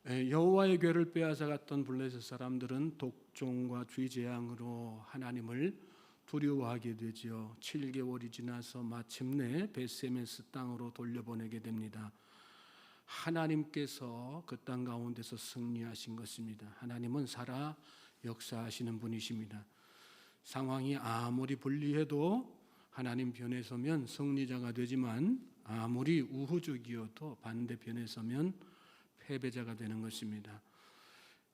여호와의 궤를 빼앗아 갔던 블레셋 사람들은 독종과 쥐재앙으로 하나님을 두려워하게 되지요. 7개월이 지나서 마침내 베세메스 땅으로 돌려보내게 됩니다. 하나님께서 그 땅 가운데서 승리하신 것입니다. 하나님은 살아 역사하시는 분이십니다. 상황이 아무리 불리해도 하나님 편에 서면 승리자가 되지만 아무리 우호적이어도 반대편에 서면 패배자가 되는 것입니다.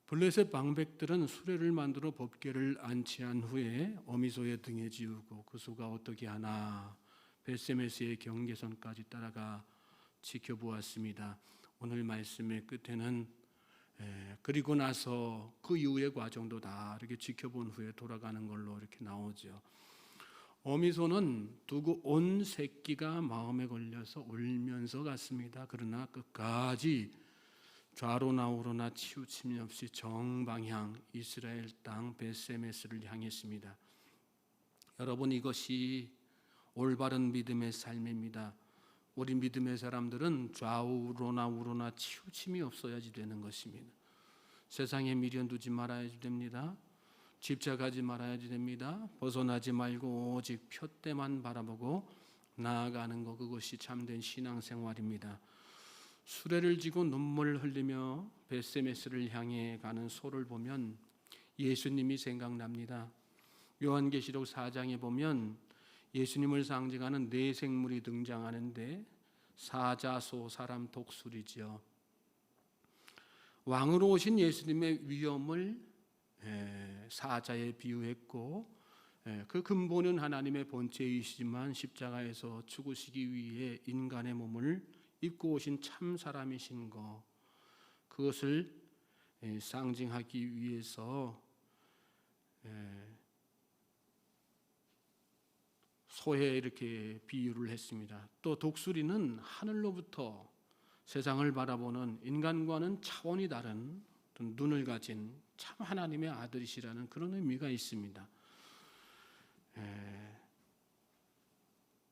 블레셋 방백들은 수레를 만들어 법궤를 안치한 후에 어미소의 등에 지우고 그 수가 어떻게 하나 벳세메스의 경계선까지 따라가 지켜보았습니다. 오늘 말씀의 끝에는 그리고 나서 그 이후의 과정도 다 이렇게 지켜본 후에 돌아가는 걸로 이렇게 나오죠. 어미소는 두고 온 새끼가 마음에 걸려서 울면서 갔습니다. 그러나 끝까지 좌로나 우로나 치우침이 없이 정방향 이스라엘 땅 벳세메스를 향했습니다. 여러분, 이것이 올바른 믿음의 삶입니다. 우리 믿음의 사람들은 좌우로나 우로나 치우침이 없어야지 되는 것입니다. 세상에 미련 두지 말아야지 됩니다. 집착하지 말아야지 됩니다. 벗어나지 말고 오직 표대만 바라보고 나아가는 것, 그것이 참된 신앙생활입니다. 수레를 지고 눈물 흘리며 벳세메스를 향해 가는 소를 보면 예수님이 생각납니다. 요한계시록 4장에 보면 예수님을 상징하는 네 생물이 등장하는데 사자, 소, 사람, 독수리죠. 왕으로 오신 예수님의 위엄을 사자에 비유했고 그 근본은 하나님의 본체이시지만 십자가에서 죽으시기 위해 인간의 몸을 입고 오신 참 사람이신 것, 그것을 상징하기 위해서 소에 이렇게 비유를 했습니다. 또 독수리는 하늘로부터 세상을 바라보는 인간과는 차원이 다른 눈을 가진 참 하나님의 아들이시라는 그런 의미가 있습니다.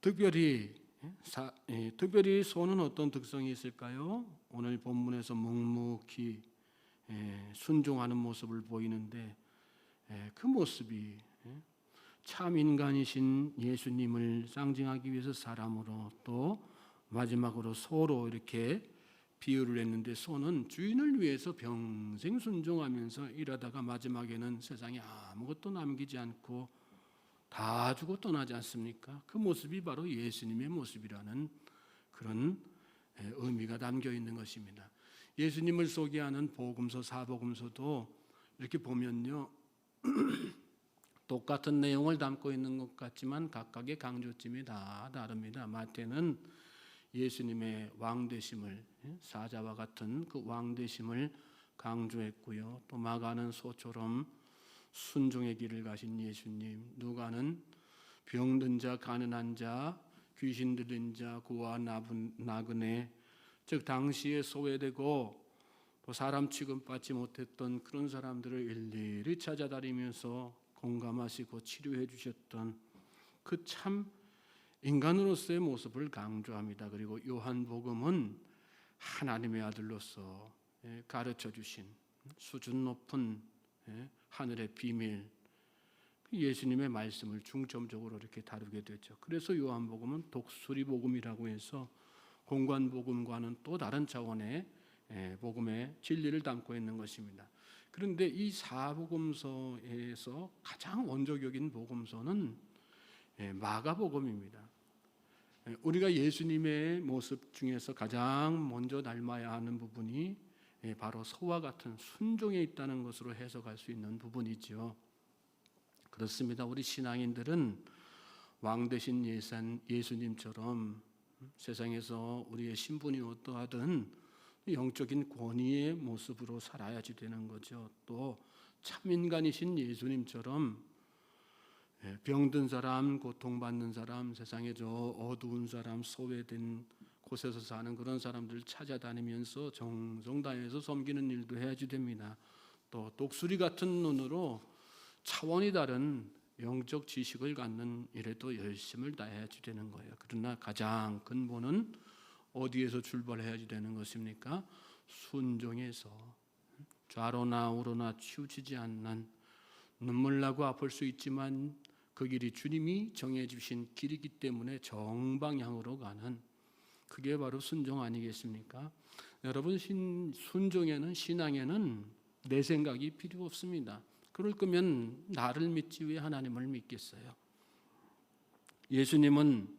특별히 소는 어떤 특성이 있을까요? 오늘 본문에서 묵묵히 순종하는 모습을 보이는데 그 모습이 참 인간이신 예수님을 상징하기 위해서 사람으로 또 마지막으로 소로 이렇게 비유를 했는데 소는 주인을 위해서 평생 순종하면서 일하다가 마지막에는 세상에 아무것도 남기지 않고 다 주고 떠나지 않습니까? 그 모습이 바로 예수님의 모습이라는 그런 의미가 담겨 있는 것입니다. 예수님을 소개하는 복음서, 사복음서도 이렇게 보면요, 똑같은 내용을 담고 있는 것 같지만 각각의 강조점이 다 다릅니다. 마태는 예수님의 왕되심을, 사자와 같은 그 왕되심을 강조했고요. 또 마가는 소처럼 순종의 길을 가신 예수님, 누가는 병든 자, 가난한 자, 귀신 들린 자, 고아 나그네, 즉 당시에 소외되고 또 사람 취급받지 못했던 그런 사람들을 일일이 찾아다니면서 공감하시고 치료해 주셨던 그 참 인간으로서의 모습을 강조합니다. 그리고 요한복음은 하나님의 아들로서 가르쳐 주신 수준 높은 하늘의 비밀, 예수님의 말씀을 중점적으로 이렇게 다루게 되죠. 그래서 요한복음은 독수리 복음이라고 해서 공관복음과는 또 다른 차원의 복음의 진리를 담고 있는 것입니다. 그런데 이 사복음서에서 가장 원조적인 복음서는 마가복음입니다. 우리가 예수님의 모습 중에서 가장 먼저 닮아야 하는 부분이 바로 소와 같은 순종에 있다는 것으로 해석할 수 있는 부분이죠. 그렇습니다. 우리 신앙인들은 왕 되신 예수님처럼 세상에서 우리의 신분이 어떠하든 영적인 권위의 모습으로 살아야지 되는 거죠. 또 참인간이신 예수님처럼 병든 사람, 고통받는 사람, 세상에 저 어두운 사람, 소외된 곳에서 사는 그런 사람들을 찾아다니면서 정성 다해서 섬기는 일도 해야지 됩니다. 또 독수리 같은 눈으로 차원이 다른 영적 지식을 갖는 일에도 열심을 다해야지 되는 거예요. 그러나 가장 근본은 어디에서 출발해야지 되는 것입니까? 순종해서 좌로나 우로나 치우치지 않는, 눈물 나고 아플 수 있지만 그 길이 주님이 정해 주신 길이기 때문에 정방향으로 가는, 그게 바로 순종 아니겠습니까? 여러분, 순종에는, 신앙에는 내 생각이 필요 없습니다. 그럴 거면 나를 믿지 왜 하나님을 믿겠어요? 예수님은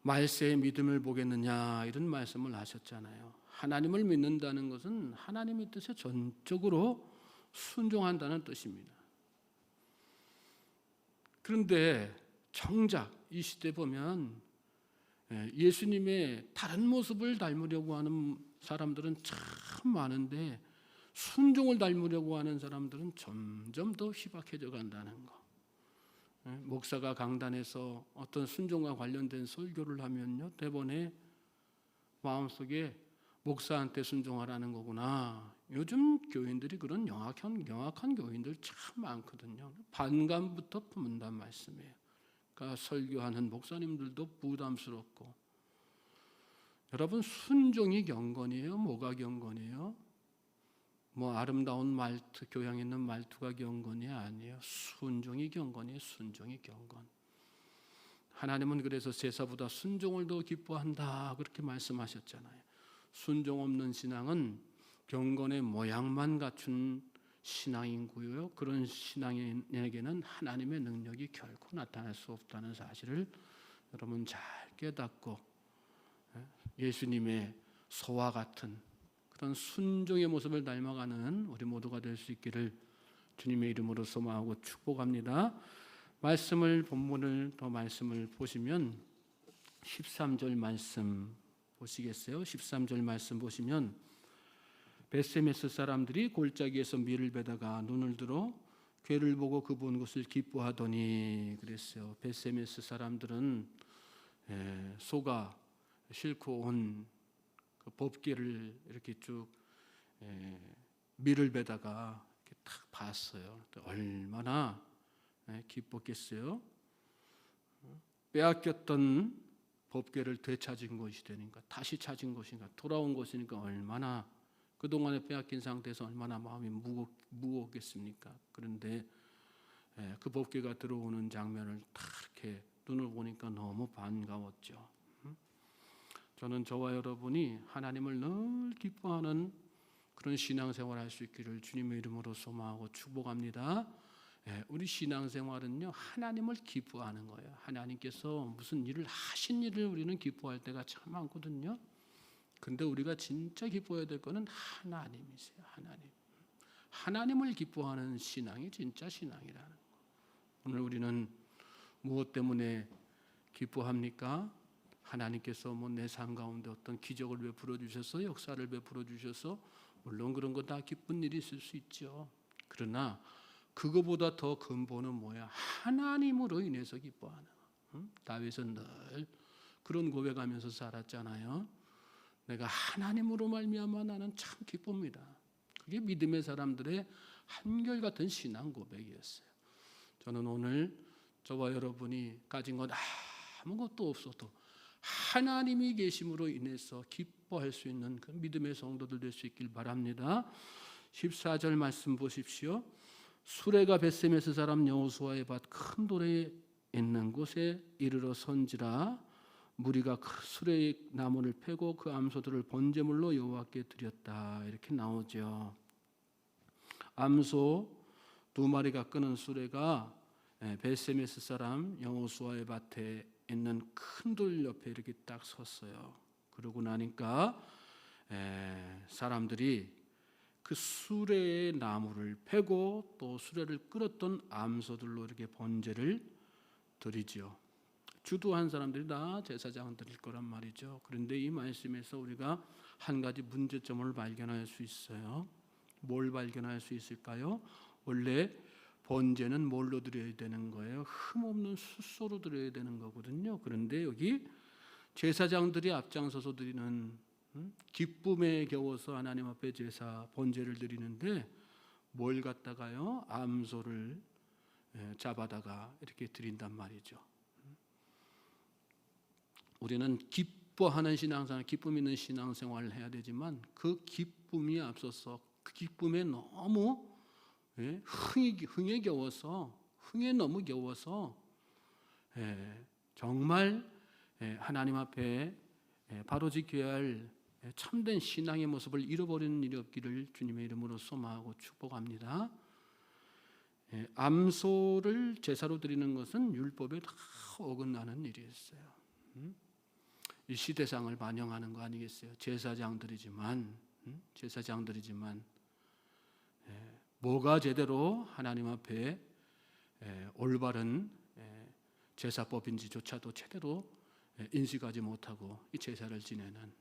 말세의 믿음을 보겠느냐 이런 말씀을 하셨잖아요. 하나님을 믿는다는 것은 하나님의 뜻에 전적으로 순종한다는 뜻입니다. 그런데 정작 이 시대 보면 예수님의 다른 모습을 닮으려고 하는 사람들은 참 많은데 순종을 닮으려고 하는 사람들은 점점 더 희박해져 간다는 거. 목사가 강단에서 어떤 순종과 관련된 설교를 하면요, 대본에 마음속에 목사한테 순종하라는 거구나. 요즘 교인들이 그런 영악한 교인들 참 많거든요. 반감부터 품는단 말씀이에요. 그러니까 설교하는 목사님들도 부담스럽고. 여러분, 순종이 경건이에요? 뭐가 경건이에요? 뭐 아름다운 말투, 교양 있는 말투가 경건이 아니에요. 순종이 경건이에요. 순종이 경건. 하나님은 그래서 제사보다 순종을 더 기뻐한다 그렇게 말씀하셨잖아요. 순종 없는 신앙은 경건의 모양만 갖춘 신앙이고요. 그런 신앙인에게는 하나님의 능력이 결코 나타날 수 없다는 사실을 여러분 잘 깨닫고 예수님의 소와 같은 그런 순종의 모습을 닮아가는 우리 모두가 될 수 있기를 주님의 이름으로 소망하고 축복합니다. 본문을 더 말씀을 보시면 13절 말씀 보시겠어요? 13절 말씀 보시면 벳세메스 사람들이 골짜기에서 밀을 베다가 눈을 들어 괴를 보고 그 본 것을 기뻐하더니 그랬어요. 벳세메스 사람들은 소가 싣고 온 그 법궤를 이렇게 쭉 밀을 베다가 이렇게 딱 봤어요. 얼마나 기뻤겠어요. 빼앗겼던 법궤를 되찾은 것이 되니까, 다시 찾은 것인가, 돌아온 것이니까 얼마나 그동안에 빼앗긴 상태에서 얼마나 마음이 무겁겠습니까? 그런데 그 법궤가 들어오는 장면을 딱 이렇게 눈을 보니까 너무 반가웠죠. 저는 저와 여러분이 하나님을 늘 기뻐하는 그런 신앙생활을 할 수 있기를 주님의 이름으로 소망하고 축복합니다. 우리 신앙생활은요, 하나님을 기뻐하는 거예요. 하나님께서 무슨 일을 하신 일을 우리는 기뻐할 때가 참 많거든요. 근데 우리가 진짜 기뻐해야 될 거는 하나님이세요. 하나님을 기뻐하는 신앙이 진짜 신앙이라는 거. 오늘 우리는 무엇 때문에 기뻐합니까? 하나님께서 내 삶 가운데 어떤 기적을 베풀어 주셔서, 역사를 베풀어 주셔서, 물론 그런 거 다 기쁜 일이 있을 수 있죠. 그러나 그거보다 더 근본은 뭐야? 하나님으로 인해서 기뻐하는 거. 다윗은 늘 그런 고백하면서 살았잖아요. 내가 하나님으로 말미암아 나는 참 기쁩니다. 그게 믿음의 사람들의 한결같은 신앙 고백이었어요. 저는 오늘 저와 여러분이 가진 건 아무것도 없어도 하나님이 계심으로 인해서 기뻐할 수 있는 그 믿음의 성도들 될 수 있길 바랍니다. 14절 말씀 보십시오. 수레가 벳세메스 사람 여호수아의 밭 큰 돌에 있는 곳에 이르러 선지라. 무리가 그 수레의 나무를 패고 그 암소들을 번제물로 여호와께 드렸다. 이렇게 나오죠. 암소 2마리가 끄는 수레가 벳세메스 사람 여호수아의 밭에 있는 큰 돌 옆에 이렇게 딱 섰어요. 그러고 나니까 사람들이 그 수레의 나무를 패고 또 수레를 끌었던 암소들로 이렇게 번제를 드리죠. 주도한 사람들이 다 제사장 드릴 거란 말이죠. 그런데 이 말씀에서 우리가 한 가지 문제점을 발견할 수 있어요. 뭘 발견할 수 있을까요? 원래 번제는 뭘로 드려야 되는 거예요? 흠없는 숫소로 드려야 되는 거거든요. 그런데 여기 제사장들이 앞장서서 드리는 기쁨에 겨워서 하나님 앞에 제사 번제를 드리는데 뭘 갖다가요? 암소를 잡아다가 이렇게 드린단 말이죠. 우리는 기뻐하는 신앙생활, 기쁨 있는 신앙생활을 해야 되지만 그 기쁨이 앞서서 그 기쁨에 너무 흥에 너무 겨워서 정말 하나님 앞에 바로 지켜야 할 참된 신앙의 모습을 잃어버리는 일이 없기를 주님의 이름으로 소망하고 축복합니다. 암소를 제사로 드리는 것은 율법에 다 어긋나는 일이었어요. 이 시대상을 반영하는 거 아니겠어요? 제사장들이지만 뭐가 제대로 하나님 앞에 올바른 제사법인지조차도 제대로 인식하지 못하고 이 제사를 지내는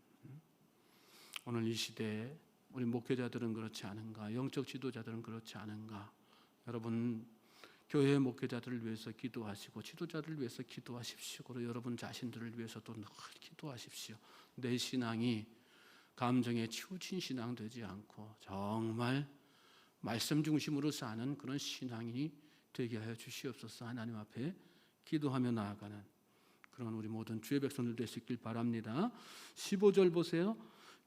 오늘 이 시대에 우리 목회자들은 그렇지 않은가? 영적 지도자들은 그렇지 않은가? 여러분 교회 목회자들을 위해서 기도하시고 지도자들을 위해서 기도하십시오. 그리고 여러분 자신들을 위해서도 늘 기도하십시오. 내 신앙이 감정에 치우친 신앙 되지 않고 정말 말씀 중심으로 사는 그런 신앙이 되게 하여 주시옵소서. 하나님 앞에 기도하며 나아가는 그런 우리 모든 주의 백성들 되시길 바랍니다. 15절 보세요.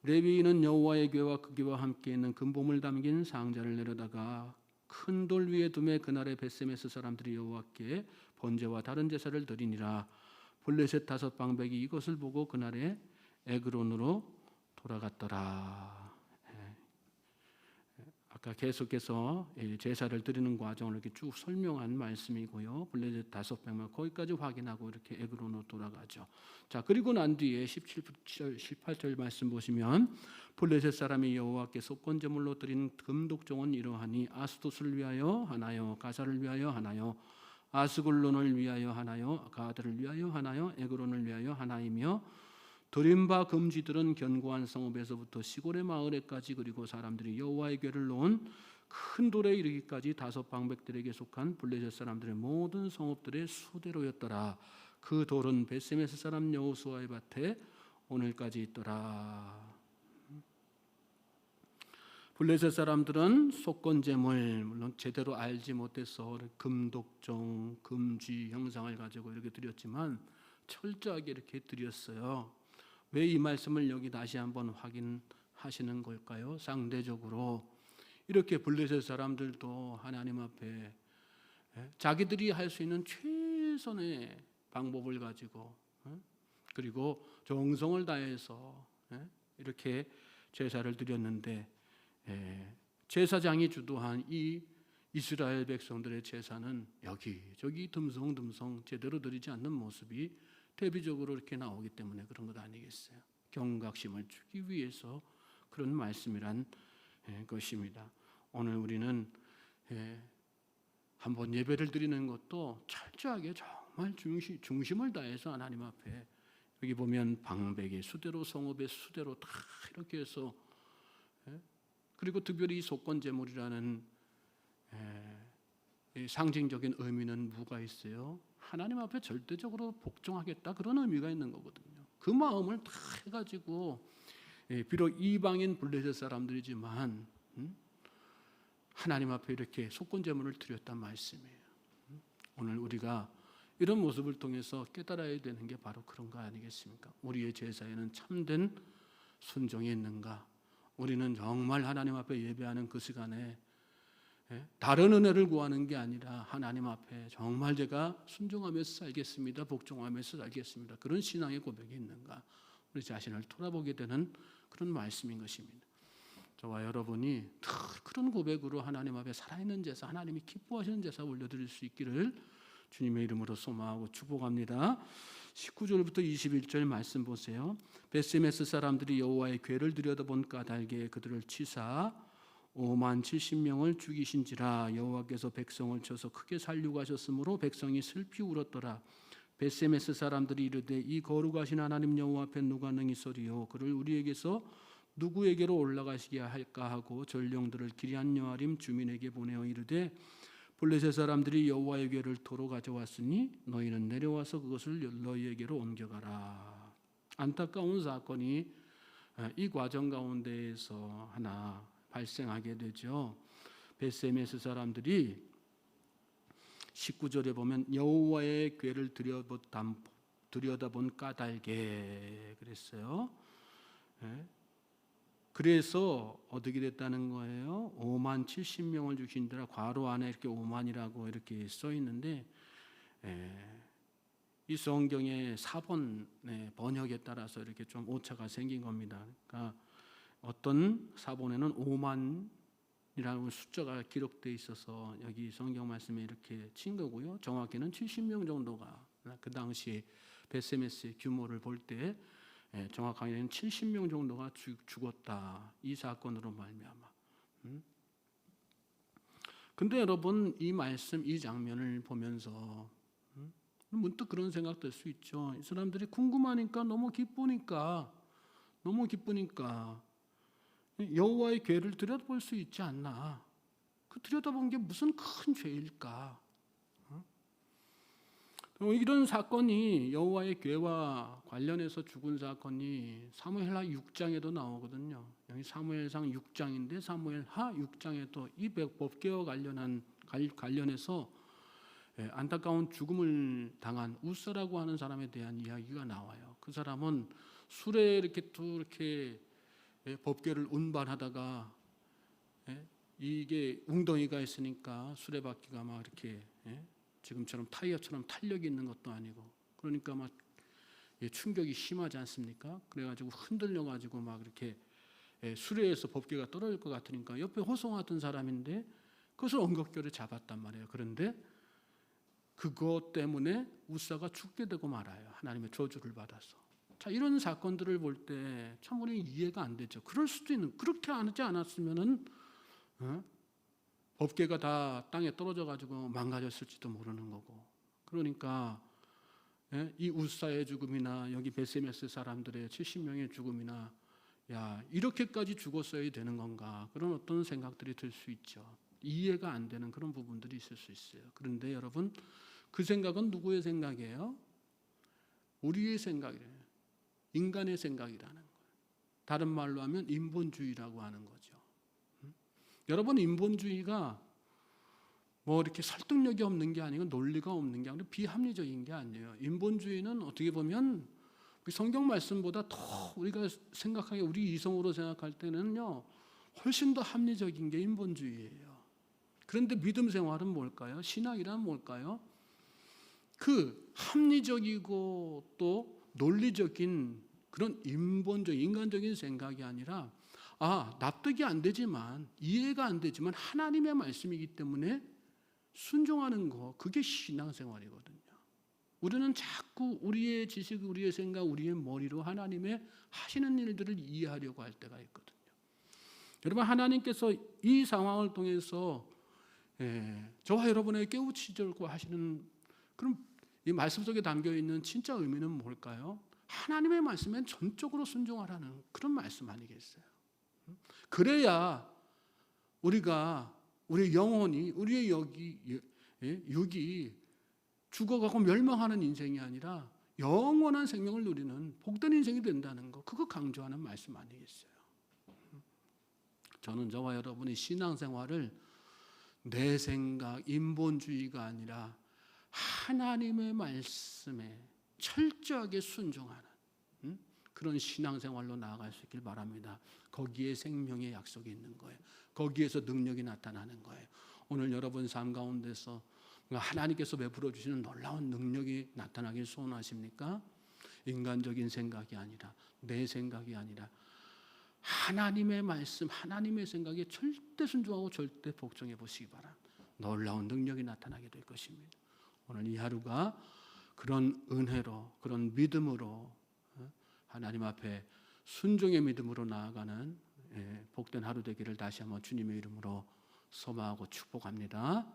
레위인은 여호와의 궤와 그 궤와 함께 있는 금봉을 담긴 상자를 내려다가 큰 돌 위에 두매 그날에 벳세메스 사람들이 여호와께 번제와 다른 제사를 드리니라. 블레셋 5방백이 이것을 보고 그날에 에그론으로 돌아갔더라. 아까 계속해서 제사를 드리는 과정을 이렇게 쭉 설명한 말씀이고요. 블레셋 500명 거기까지 확인하고 이렇게 에그론으로 돌아가죠. 자, 그리고 난 뒤에 17절 18절 말씀 보시면 블레셋 사람이 여호와께 속건제물로 드린 금독종은 이러하니 아스토스를 위하여 하나요, 가사를 위하여 하나요, 아스글론을 위하여 하나요, 가드를 위하여 하나요, 에그론을 위하여 하나이며 드린 바 금지들은 견고한 성읍에서부터 시골의 마을에까지 그리고 사람들이 여호와의 궤를 놓은 큰 돌에 이르기까지 5방백들에게 속한 블레셋 사람들의 모든 성읍들의 수대로였더라. 그 돌은 벳세메스 사람 여호수아의 밭에 오늘까지 있더라. 블레셋 사람들은 속건제물 물론 제대로 알지 못해서 금독종, 금쥐 형상을 가지고 이렇게 드렸지만 철저하게 이렇게 드렸어요. 왜 이 말씀을 여기 다시 한번 확인하시는 걸까요? 상대적으로 이렇게 블레셋 사람들도 하나님 앞에 자기들이 할 수 있는 최선의 방법을 가지고 그리고 정성을 다해서 이렇게 제사를 드렸는데 제사장이 주도한 이 이스라엘 백성들의 제사는 여기저기 듬성듬성 제대로 드리지 않는 모습이 대비적으로 이렇게 나오기 때문에 그런 것 아니겠어요? 경각심을 주기 위해서 그런 말씀이란 것입니다. 오늘 우리는 한번 예배를 드리는 것도 철저하게 정말 중심을 다해서 하나님 앞에 여기 보면 방백의 수대로 성읍의 수대로 다 이렇게 해서 그리고 특별히 이 속건제물이라는 상징적인 의미는 뭐가 있어요? 하나님 앞에 절대적으로 복종하겠다 그런 의미가 있는 거거든요. 그 마음을 다 해가지고 비록 이방인 블레셋 사람들이지만 하나님 앞에 이렇게 속건제물을 드렸단 말씀이에요. 오늘 우리가 이런 모습을 통해서 깨달아야 되는 게 바로 그런 거 아니겠습니까? 우리의 제사에는 참된 순종이 있는가? 우리는 정말 하나님 앞에 예배하는 그 시간에 다른 은혜를 구하는 게 아니라 하나님 앞에 정말 제가 순종하면서 살겠습니다. 복종하면서 살겠습니다. 그런 신앙의 고백이 있는가? 우리 자신을 돌아보게 되는 그런 말씀인 것입니다. 저와 여러분이 그런 고백으로 하나님 앞에 살아있는 제사, 하나님이 기뻐하시는 제사 올려드릴 수 있기를 주님의 이름으로 소망하고 축복합니다. 19절부터 21절 말씀 보세요. 벳세메스 사람들이 여호와의 궤를 들여다본 까닭에 그들을 치사 5만 70명을 죽이신지라. 여호와께서 백성을 쳐서 크게 살육하셨으므로 백성이 슬피 울었더라. 벳세메스 사람들이 이르되 이 거룩하신 하나님 여호와 앞에 누가 능히 서리요. 그를 우리에게서 누구에게로 올라가시게 할까 하고 전령들을 기럇 여아림 주민에게 보내어 이르되 블레셋 사람들이 여호와의 궤를 도로 가져왔으니 너희는 내려와서 그것을 너희에게로 옮겨가라. 안타까운 사건이 이 과정 가운데에서 하나 발생하게 되죠. 벳세메스 사람들이 19절에 보면 여호와의 궤를 들여다본 까닭에 그랬어요. 예. 그래서 어떻게 됐다는 거예요? 5만 70명을 주신다라. 괄호 안에 이렇게 5만이라고 이렇게 써 있는데, 이 성경의 사본 번역에 따라서 이렇게 좀 오차가 생긴 겁니다. 그러니까 어떤 사본에는 5만이라는 숫자가 기록되어 있어서 여기 성경 말씀에 이렇게 친 거고요. 정확히는 70명 정도가 그 당시 베세메스의 규모를 볼 때 정확하게는 70명 정도가 죽었다. 이 사건으로 말미암아. 근데 여러분 이 말씀, 이 장면을 보면서 문득 그런 생각 들 수 있죠. 이 사람들이 궁금하니까 너무 기쁘니까 여호와의 궤를 들여다볼 수 있지 않나. 그 들여다본 게 무슨 큰 죄일까. 이런 사건이 여호와의 궤와 관련해서 죽은 사건이 사무엘하 6장에도 나오거든요. 여기 사무엘상 6장인데 사무엘하 6장에도 이 법궤와 관련해서 안타까운 죽음을 당한 우사라고 하는 사람에 대한 이야기가 나와요. 그 사람은 술에 이렇게 법궤를 운반하다가 이게 웅덩이가 있으니까 수레바퀴가 막 이렇게 지금처럼 타이어처럼 탄력이 있는 것도 아니고 그러니까 막 충격이 심하지 않습니까? 그래가지고 흔들려가지고 막 이렇게 수레에서 법궤가 떨어질 것 같으니까 옆에 호송하던 사람인데 그것을 엉겁결에 잡았단 말이에요. 그런데 그것 때문에 우사가 죽게 되고 말아요. 하나님의 저주를 받아서. 자, 이런 사건들을 볼 때 참 우리 이해가 안 되죠. 그럴 수도 있는, 그렇게 하지 않았으면은 법궤가 다 땅에 떨어져 가지고 망가졌을지도 모르는 거고. 그러니까 이 우사의 죽음이나 여기 베세메스 사람들의 70명의 죽음이나 야, 이렇게까지 죽었어야 되는 건가? 그런 어떤 생각들이 들 수 있죠. 이해가 안 되는 그런 부분들이 있을 수 있어요. 그런데 여러분, 그 생각은 누구의 생각이에요? 우리의 생각이에요. 인간의 생각이라는 거예요. 다른 말로 하면 인본주의라고 하는 거죠. 여러분, 인본주의가 뭐 이렇게 설득력이 없는 게 아니고 논리가 없는 게 아니라 비합리적인 게 아니에요. 인본주의는 어떻게 보면 성경 말씀보다 더 우리가 생각하기, 우리 이성으로 생각할 때는요, 훨씬 더 합리적인 게 인본주의예요. 그런데 믿음 생활은 뭘까요? 신앙이란 뭘까요? 그 합리적이고 또 논리적인 그런 인간적인 생각이 아니라 납득이 안 되지만 이해가 안 되지만 하나님의 말씀이기 때문에 순종하는 거, 그게 신앙생활이거든요. 우리는 자꾸 우리의 지식, 우리의 생각, 우리의 머리로 하나님의 하시는 일들을 이해하려고 할 때가 있거든요. 여러분, 하나님께서 이 상황을 통해서 저와 여러분에게 깨우치려고 하시는 그런 이 말씀 속에 담겨 있는 진짜 의미는 뭘까요? 하나님의 말씀에 전적으로 순종하라는 그런 말씀 아니겠어요? 그래야 우리가 우리의 영혼이, 우리의 육이 죽어가고 멸망하는 인생이 아니라 영원한 생명을 누리는 복된 인생이 된다는 거, 그거 강조하는 말씀 아니겠어요? 저는 저와 여러분의 신앙생활을 내 생각, 인본주의가 아니라 하나님의 말씀에 철저하게 순종하는 그런 신앙생활로 나아갈 수 있길 바랍니다. 거기에 생명의 약속이 있는 거예요. 거기에서 능력이 나타나는 거예요. 오늘 여러분 삶 가운데서 하나님께서 베풀어 주시는 놀라운 능력이 나타나길 소원하십니까? 인간적인 생각이 아니라, 내 생각이 아니라 하나님의 말씀, 하나님의 생각에 절대 순종하고 절대 복종해 보시기 바랍니다. 놀라운 능력이 나타나게 될 것입니다. 오늘 이 하루가 그런 은혜로, 그런 믿음으로 하나님 앞에 순종의 믿음으로 나아가는 복된 하루 되기를 다시 한번 주님의 이름으로 소망하고 축복합니다.